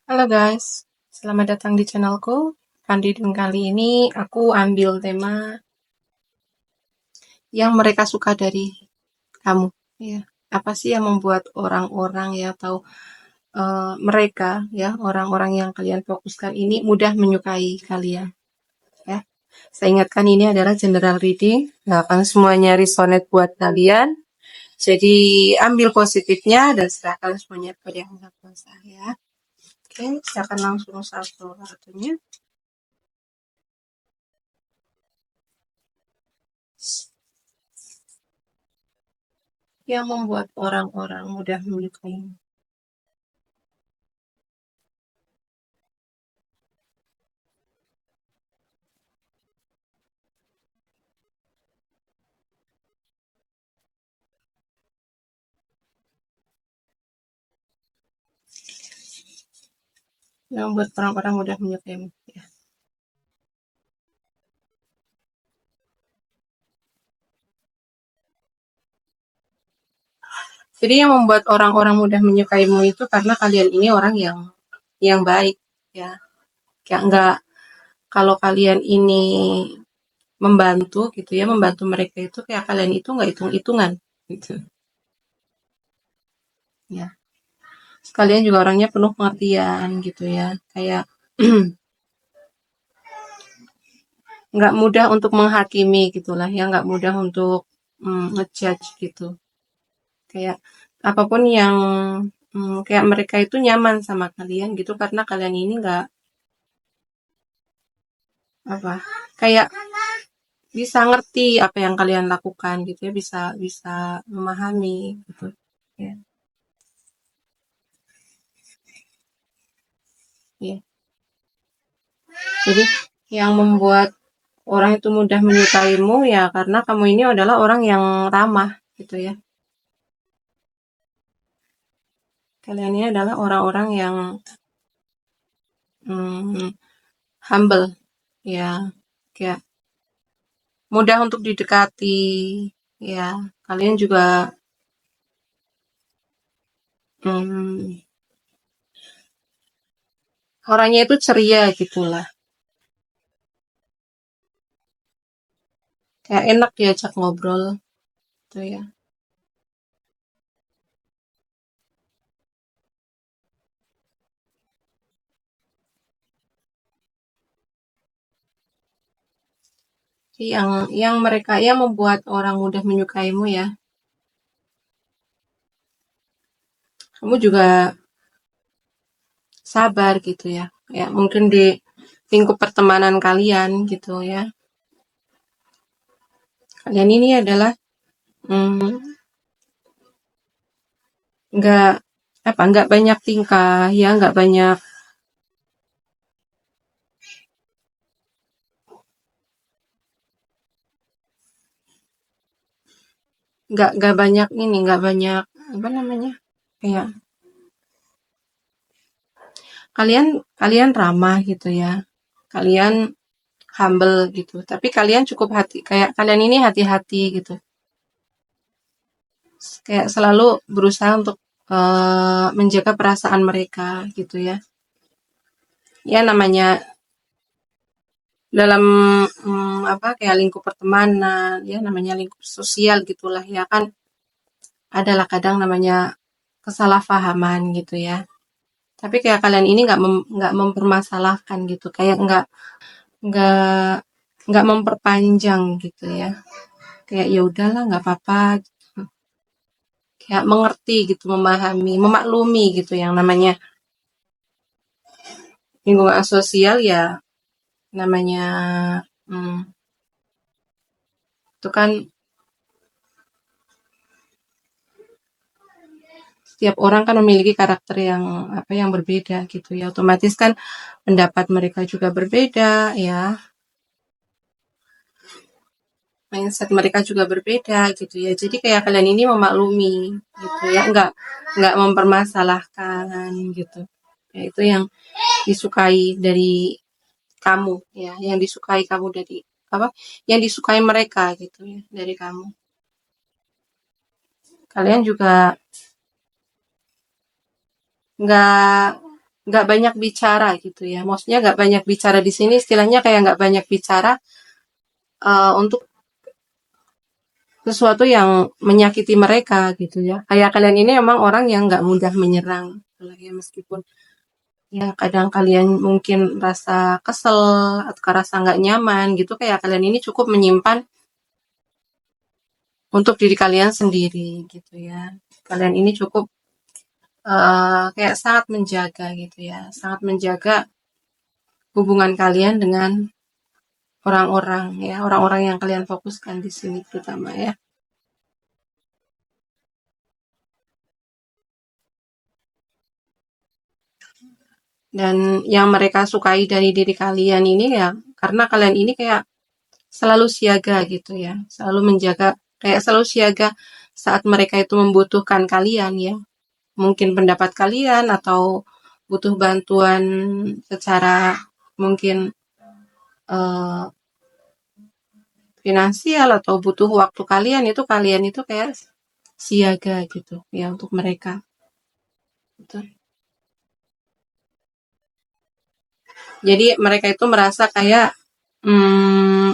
Halo guys, selamat datang di channelku. Pandi dan kali ini aku ambil tema yang mereka suka dari kamu. Ya, apa sih yang membuat orang-orang ya atau mereka ya orang-orang yang kalian fokuskan ini mudah menyukai kalian? Ya, saya ingatkan ini adalah general reading, nggak akan semuanya resonate buat kalian. Jadi ambil positifnya dan serahkan semuanya pada yang maha kuasa ya. Oke, saya akan langsung satu satunya. Yang membuat orang-orang mudah menyukaimu. Yang membuat orang-orang mudah menyukaimu. Ya. Jadi yang membuat orang-orang mudah menyukaimu itu karena kalian ini orang yang baik, ya. Kayak enggak, kalau kalian ini membantu gitu ya, membantu mereka itu kayak kalian itu enggak hitung-hitungan gitu. Ya. Sekalian juga orangnya penuh pengertian gitu ya. Kayak nggak mudah untuk menghakimi gitulah ya, nggak mudah untuk ngejudge gitu. Kayak apapun yang kayak mereka itu nyaman sama kalian gitu karena kalian ini nggak apa kayak bisa ngerti apa yang kalian lakukan gitu ya, bisa bisa memahami gitu ya. Ya. Jadi yang membuat orang itu mudah menyukaimu ya karena kamu ini adalah orang yang ramah gitu ya. Kalian ini adalah orang-orang yang hmm, humble ya, kayak mudah untuk didekati ya. Kalian juga hmm, orangnya itu ceria gitulah, kayak enak diajak ngobrol gitu ya. Jadi yang mereka yang membuat orang mudah menyukaimu ya, kamu juga sabar gitu ya. Ya mungkin di lingkup pertemanan kalian gitu ya. Kalian ini adalah hmm, nggak nggak banyak tingkah ya, nggak banyak ini, nggak banyak apa namanya, kayak kalian kalian ramah gitu ya, kalian humble gitu, tapi kalian cukup hati, kayak kalian ini hati-hati gitu, kayak selalu berusaha untuk menjaga perasaan mereka gitu ya. Ya namanya dalam apa kayak lingkup pertemanan ya, namanya lingkup sosial gitulah ya kan, adalah kadang namanya kesalahpahaman gitu ya. Tapi kayak kalian ini nggak mempermasalahkan gitu, kayak nggak nggak memperpanjang gitu ya. Kayak ya udahlah nggak apa-apa, gitu. Kayak mengerti gitu, memahami, memaklumi gitu yang namanya lingkungan sosial ya, namanya hmm, itu kan setiap orang kan memiliki karakter yang apa yang berbeda gitu ya. Otomatis kan pendapat mereka juga berbeda ya. Mindset mereka juga berbeda gitu ya. Jadi kayak kalian ini memaklumi gitu ya, nggak mempermasalahkan gitu. Ya, itu yang disukai dari kamu ya, yang disukai kamu dari apa? Yang disukai mereka gitu ya dari kamu. Kalian juga nggak nggak banyak bicara gitu ya. Maksudnya nggak banyak bicara di sini istilahnya kayak nggak banyak bicara untuk sesuatu yang menyakiti mereka gitu ya. Kayak kalian ini emang orang yang nggak mudah menyerang gitu lah ya, meskipun ya kadang kalian mungkin rasa kesel atau rasa nggak nyaman gitu, kayak kalian ini cukup menyimpan untuk diri kalian sendiri gitu ya. Kalian ini cukup kayak sangat menjaga gitu ya, sangat menjaga hubungan kalian dengan orang-orang ya, orang-orang yang kalian fokuskan di sini terutama ya. Dan yang mereka sukai dari diri kalian ini ya, karena kalian ini kayak selalu siaga gitu ya, selalu menjaga, kayak selalu siaga saat mereka itu membutuhkan kalian ya. Mungkin pendapat kalian atau butuh bantuan secara mungkin eh, finansial atau butuh waktu kalian itu kayak siaga gitu ya untuk mereka gitu. Jadi mereka itu merasa kayak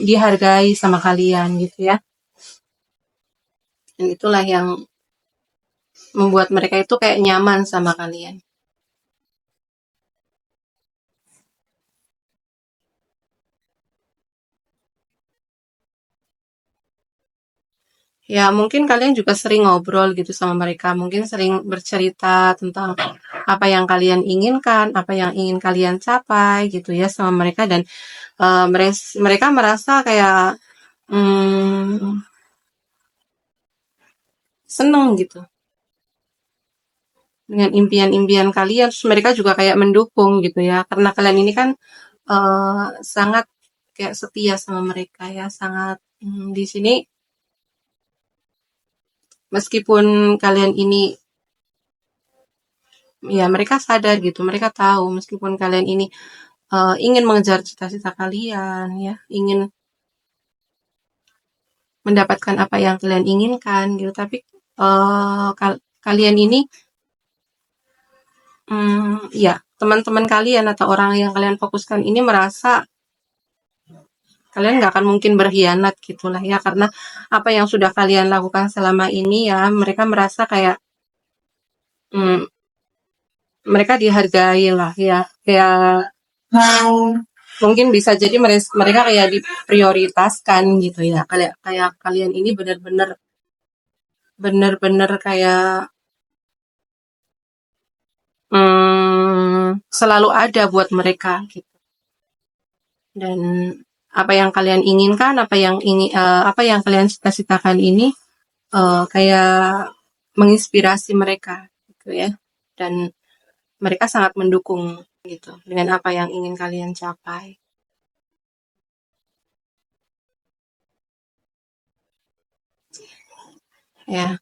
dihargai sama kalian gitu ya. Dan itulah yang membuat mereka itu kayak nyaman sama kalian. Ya, mungkin kalian juga sering ngobrol gitu sama mereka, mungkin sering bercerita tentang apa yang kalian inginkan, apa yang ingin kalian capai gitu ya sama mereka, dan mereka merasa kayak seneng gitu dengan impian-impian kalian. Terus mereka juga kayak mendukung gitu ya, karena kalian ini kan sangat kayak setia sama mereka ya, sangat di sini meskipun kalian ini ya mereka sadar gitu, mereka tahu meskipun kalian ini ingin mengejar cita-cita kalian ya, ingin mendapatkan apa yang kalian inginkan gitu, tapi kalian ini ya teman-teman kalian atau orang yang kalian fokuskan ini merasa kalian nggak akan mungkin berkhianat gitulah ya, karena apa yang sudah kalian lakukan selama ini ya, mereka merasa kayak mm, mereka dihargai lah ya, kayak mungkin bisa jadi mereka kayak diprioritaskan gitu ya, kayak kayak kalian ini benar-benar kayak selalu ada buat mereka gitu. Dan apa yang kalian inginkan, apa yang kalian cita-citakan ini kayak menginspirasi mereka gitu ya. Dan mereka sangat mendukung gitu dengan apa yang ingin kalian capai. Ya,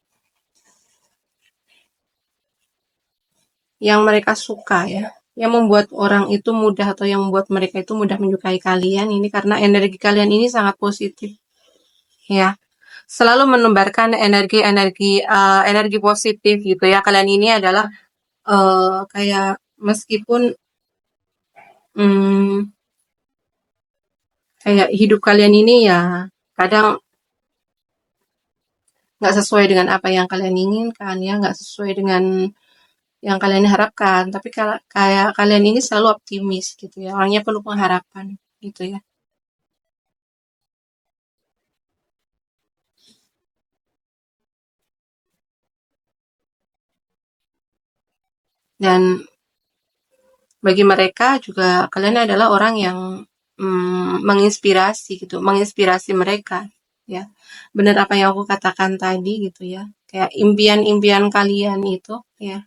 yang mereka suka ya. Yang membuat orang itu mudah atau yang membuat mereka itu mudah menyukai kalian ini karena energi kalian ini sangat positif ya. Selalu menebarkan energi positif gitu ya. Kalian ini adalah kayak meskipun hmm, kayak hidup kalian ini ya kadang nggak sesuai dengan apa yang kalian inginkan ya, nggak sesuai dengan yang kalian harapkan, tapi kayak kalian ini selalu optimis gitu ya, orangnya penuh pengharapan gitu ya. Dan bagi mereka juga kalian adalah orang yang menginspirasi gitu, menginspirasi mereka ya. Benar apa yang aku katakan tadi gitu ya, kayak impian-impian kalian itu ya,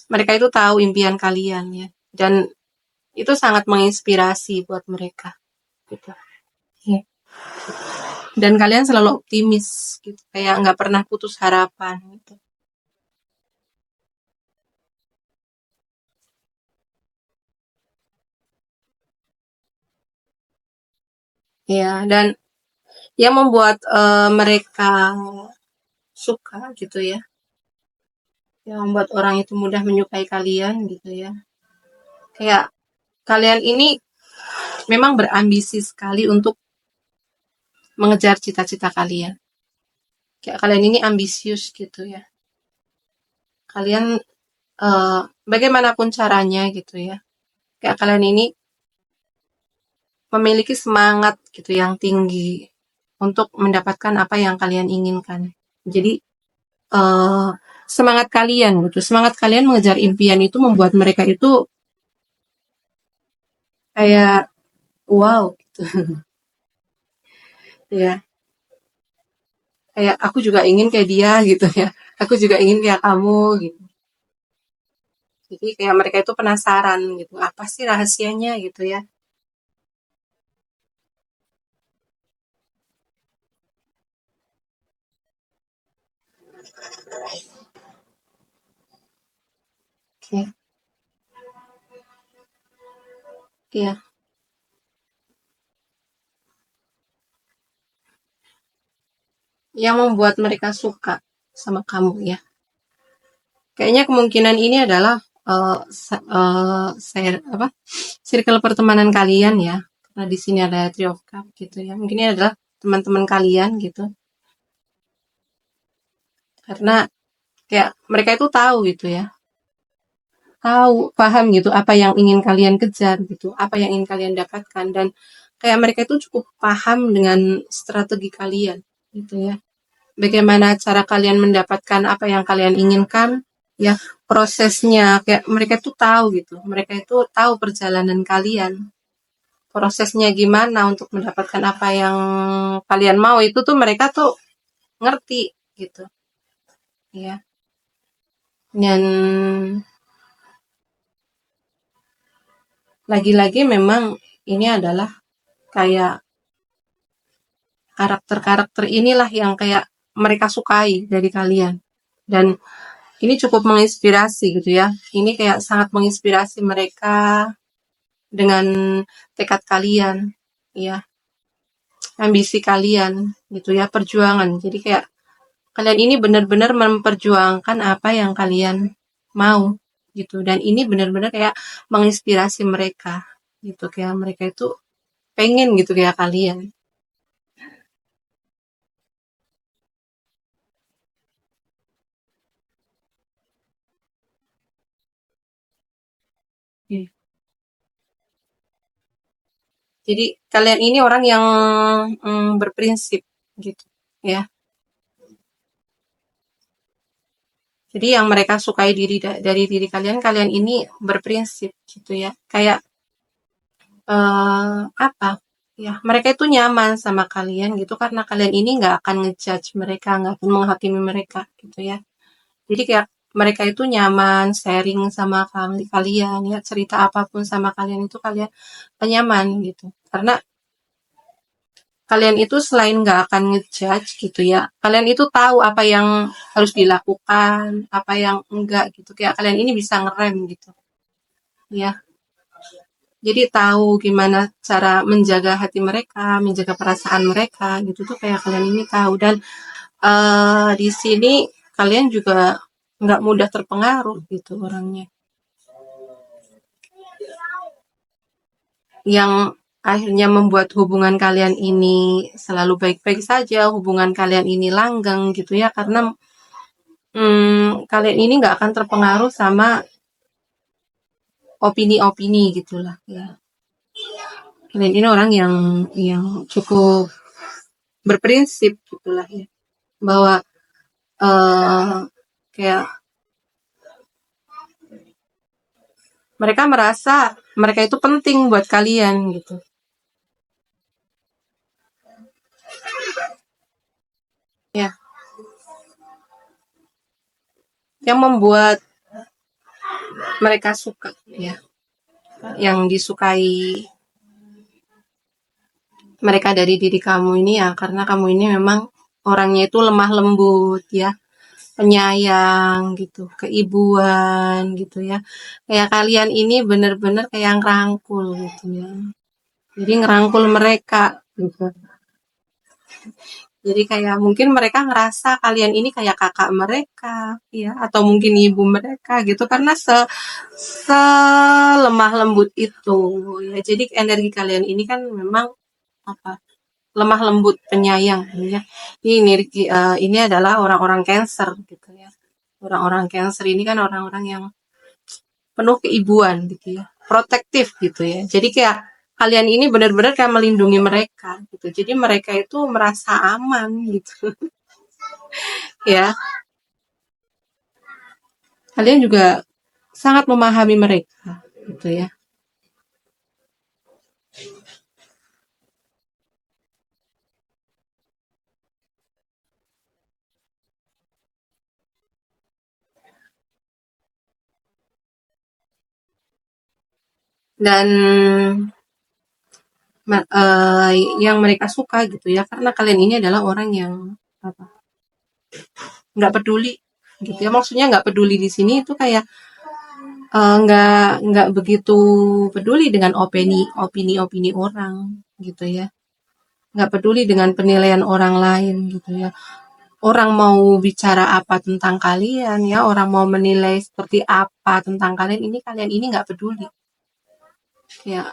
mereka itu tahu impian kalian ya, dan itu sangat menginspirasi buat mereka gitu ya. Dan kalian selalu optimis gitu, kayak nggak pernah putus harapan gitu ya. Dan yang membuat mereka suka gitu ya, yang membuat orang itu mudah menyukai kalian gitu ya. Kayak kalian ini memang berambisi sekali untuk mengejar cita-cita kalian. Kayak kalian ini ambisius gitu ya. Kalian bagaimanapun caranya gitu ya. Kayak kalian ini memiliki semangat gitu yang tinggi untuk mendapatkan apa yang kalian inginkan. Jadi uh, semangat kalian mengejar impian itu membuat mereka itu kayak wow gitu ya. Kayak aku juga ingin kayak dia gitu ya. Aku juga ingin kayak kamu gitu. Jadi kayak mereka itu penasaran gitu. Apa sih rahasianya gitu ya. Oke. Iya. Yang membuat mereka suka sama kamu ya. Kayaknya kemungkinan ini adalah apa circle pertemanan kalian ya. Karena di sini ada Three of Cups gitu ya. Mungkin ini adalah teman-teman kalian gitu. Karena kayak mereka itu tahu gitu ya. Tahu, paham gitu apa yang ingin kalian kejar gitu, apa yang ingin kalian dapatkan dan kayak mereka itu cukup paham dengan strategi kalian gitu ya. Bagaimana cara kalian mendapatkan apa yang kalian inginkan ya, prosesnya kayak mereka itu tahu gitu. Mereka itu tahu perjalanan kalian. Prosesnya gimana untuk mendapatkan apa yang kalian mau itu tuh mereka tuh ngerti gitu ya. Dan lagi-lagi memang ini adalah kayak karakter-karakter inilah yang kayak mereka sukai dari kalian. Dan ini cukup menginspirasi gitu ya. Ini kayak sangat menginspirasi mereka dengan tekad kalian, ya, ambisi kalian gitu ya, perjuangan. Jadi kayak kalian ini benar-benar memperjuangkan apa yang kalian mau gitu. Dan ini benar-benar kayak menginspirasi mereka gitu. Kayak mereka itu pengen gitu kayak kalian. Iya. Jadi kalian ini orang yang berprinsip gitu ya. Jadi yang mereka sukai dari diri kalian, kalian ini berprinsip gitu ya. Kayak apa? Ya, mereka itu nyaman sama kalian gitu karena kalian ini nggak akan ngejudge mereka, nggak akan menghakimi mereka gitu ya. Jadi kayak mereka itu nyaman sharing sama kalian ya, cerita apapun sama kalian itu kalian nyaman gitu. Karena kalian itu selain nggak akan ngejudge gitu ya, kalian itu tahu apa yang harus dilakukan, apa yang enggak gitu. Kayak kalian ini bisa ngerem gitu, ya. Jadi tahu gimana cara menjaga hati mereka, menjaga perasaan mereka gitu tuh kayak kalian ini tahu. Dan di sini kalian juga nggak mudah terpengaruh gitu orangnya. Yang akhirnya membuat hubungan kalian ini selalu baik-baik saja, hubungan kalian ini langgeng gitu ya, karena kalian ini nggak akan terpengaruh sama opini-opini gitulah ya. Kalian ini orang yang cukup berprinsip gitulah ya, bahwa eh kayak mereka merasa mereka itu penting buat kalian gitu ya, yang membuat mereka suka ya, yang disukai mereka dari diri kamu ini ya karena kamu ini memang orangnya itu lemah lembut ya, penyayang gitu, keibuan gitu ya. Kayak kalian ini bener-bener kayak ngerangkul gitu ya. Jadi ngerangkul mereka gitu. Jadi kayak mungkin mereka ngerasa kalian ini kayak kakak mereka, ya, atau mungkin ibu mereka gitu karena selemah lembut itu, ya. Jadi energi kalian ini kan memang apa? Lemah lembut, penyayang, ya. Ini adalah orang-orang Cancer gitu ya. Orang-orang Cancer ini kan orang-orang yang penuh keibuan gitu ya, protektif gitu ya. Jadi kayak kalian ini benar-benar kayak melindungi mereka gitu. Jadi mereka itu merasa aman gitu ya. Kalian juga sangat memahami mereka gitu ya. Dan yang mereka suka gitu ya karena kalian ini adalah orang yang apa? Nggak peduli gitu ya. Maksudnya nggak peduli di sini itu kayak nggak begitu peduli dengan opini orang gitu ya, nggak peduli dengan penilaian orang lain gitu ya. Orang mau bicara apa tentang kalian ya, orang mau menilai seperti apa tentang kalian ini nggak peduli ya.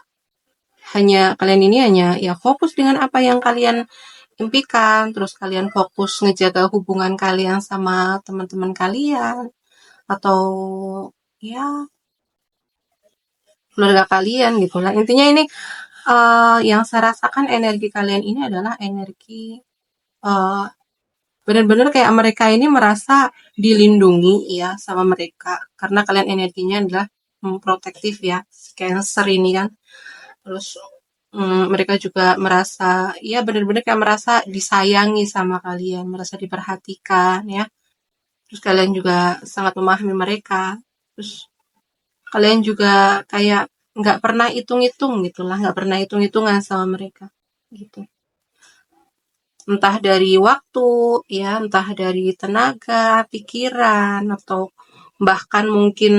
Kalian ini hanya ya fokus dengan apa yang kalian impikan, terus kalian fokus ngejaga hubungan kalian sama teman-teman kalian atau ya keluarga kalian gitu lah. Intinya ini yang saya rasakan energi kalian ini adalah energi uh, benar-benar kayak mereka ini merasa dilindungi ya sama mereka karena kalian energinya adalah protektif ya, Cancer ini kan. Terus mereka juga merasa ya benar-benar kayak merasa disayangi sama kalian, merasa diperhatikan ya. Terus kalian juga sangat memahami mereka. Terus kalian juga kayak nggak pernah hitung-hitung gitulah, nggak pernah hitung-hitungan sama mereka gitu. Entah dari waktu, ya, entah dari tenaga, pikiran, atau bahkan mungkin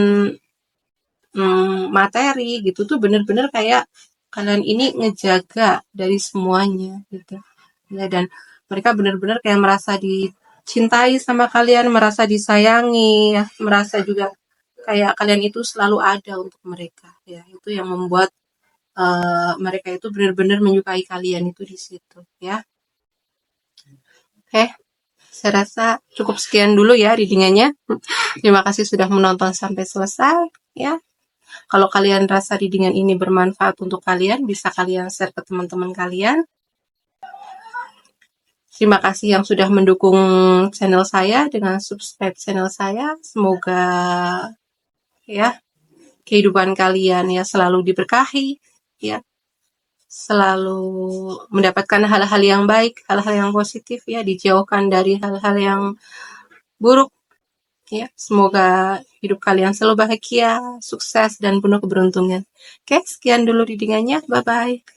materi gitu tuh bener-bener kayak kalian ini ngejaga dari semuanya gitu. Ya, dan mereka bener-bener kayak merasa dicintai sama kalian, merasa disayangi, ya, merasa juga kayak kalian itu selalu ada untuk mereka. Ya, itu yang membuat mereka itu benar-benar menyukai kalian itu di situ, ya. Oke, saya rasa cukup sekian dulu ya readingannya. Terima kasih sudah menonton sampai selesai, ya. Kalau kalian rasa readingan ini bermanfaat untuk kalian, bisa kalian share ke teman-teman kalian. Terima kasih yang sudah mendukung channel saya dengan subscribe channel saya. Semoga ya kehidupan kalian ya selalu diberkahi, ya, selalu mendapatkan hal-hal yang baik, hal-hal yang positif ya, dijauhkan dari hal-hal yang buruk ya. Semoga hidup kalian selalu bahagia, sukses dan penuh keberuntungan. Oke, sekian dulu readingannya. Bye bye.